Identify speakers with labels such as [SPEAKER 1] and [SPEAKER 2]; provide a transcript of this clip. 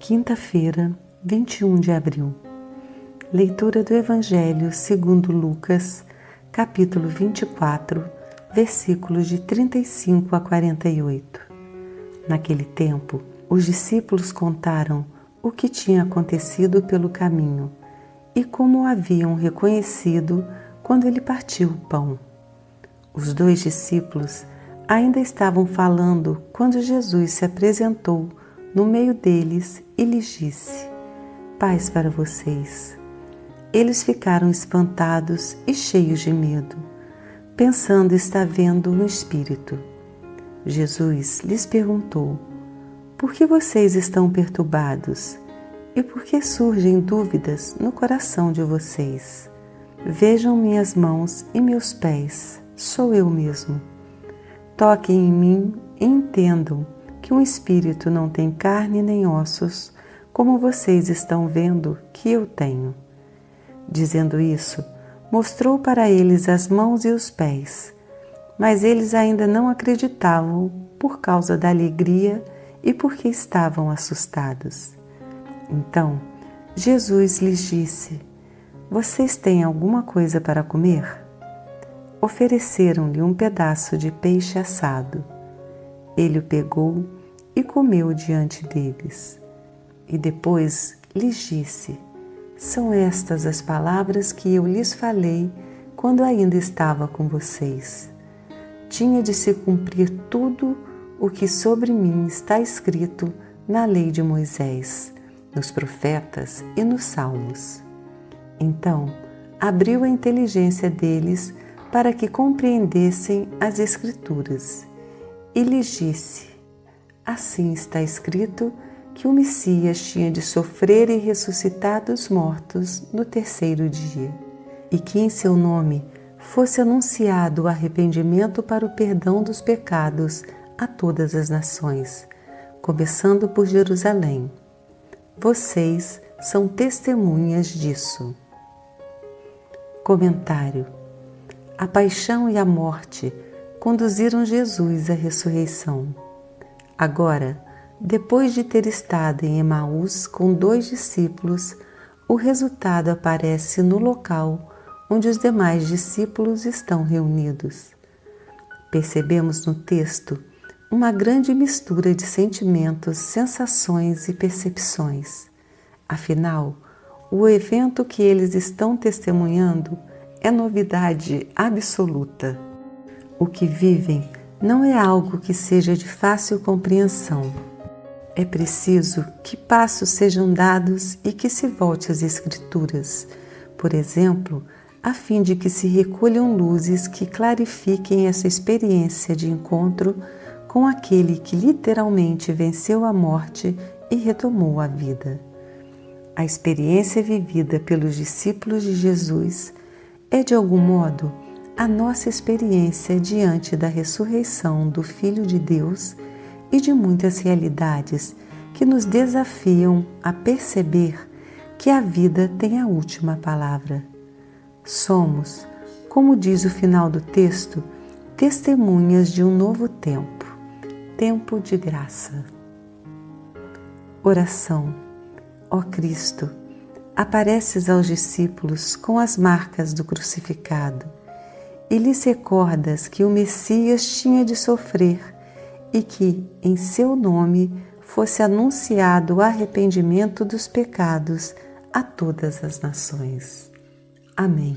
[SPEAKER 1] Quinta-feira, 21 de abril. Leitura do Evangelho segundo Lucas, capítulo 24, versículos de 35 a 48. Naquele tempo, os discípulos contaram o que tinha acontecido pelo caminho e como o haviam reconhecido quando ele partiu o pão. Os 2 discípulos ainda estavam falando quando Jesus se apresentou no meio deles e lhes disse: "Paz para vocês." Eles ficaram espantados e cheios de medo, pensando estar vendo um espírito. Jesus lhes perguntou: "Por que vocês estão perturbados? E por que surgem dúvidas no coração de vocês? Vejam minhas mãos e meus pés, sou eu mesmo. Toquem em mim e entendam que um espírito não tem carne nem ossos, como vocês estão vendo que eu tenho." Dizendo isso, mostrou para eles as mãos e os pés, mas eles ainda não acreditavam por causa da alegria e porque estavam assustados. Então, Jesus lhes disse: "Vocês têm alguma coisa para comer?" Ofereceram-lhe um pedaço de peixe assado. Ele o pegou e comeu diante deles. E depois lhes disse: "São estas as palavras que eu lhes falei quando ainda estava com vocês. Tinha de se cumprir tudo o que sobre mim está escrito na lei de Moisés, nos profetas e nos salmos." Então, abriu a inteligência deles para que compreendessem as Escrituras. E lhes disse: "Assim está escrito que o Messias tinha de sofrer e ressuscitar dos mortos no 3º dia, e que em seu nome fosse anunciado o arrependimento para o perdão dos pecados a todas as nações, começando por Jerusalém. Vocês são testemunhas disso." Comentário: a paixão e a morte conduziram Jesus à ressurreição. Agora, depois de ter estado em Emaús com 2 discípulos, o resultado aparece no local onde os demais discípulos estão reunidos. Percebemos no texto uma grande mistura de sentimentos, sensações e percepções. Afinal, o evento que eles estão testemunhando é novidade absoluta. O que vivem não é algo que seja de fácil compreensão. É preciso que passos sejam dados e que se volte às Escrituras, por exemplo, a fim de que se recolham luzes que clarifiquem essa experiência de encontro com aquele que literalmente venceu a morte e retomou a vida. A experiência vivida pelos discípulos de Jesus é, de algum modo, a nossa experiência diante da ressurreição do Filho de Deus e de muitas realidades que nos desafiam a perceber que a vida tem a última palavra. Somos, como diz o final do texto, testemunhas de um novo tempo, tempo de graça. Oração. Ó Cristo, apareces aos discípulos com as marcas do crucificado e lhes recordas que o Messias tinha de sofrer e que, em seu nome, fosse anunciado o arrependimento dos pecados a todas as nações. Amém.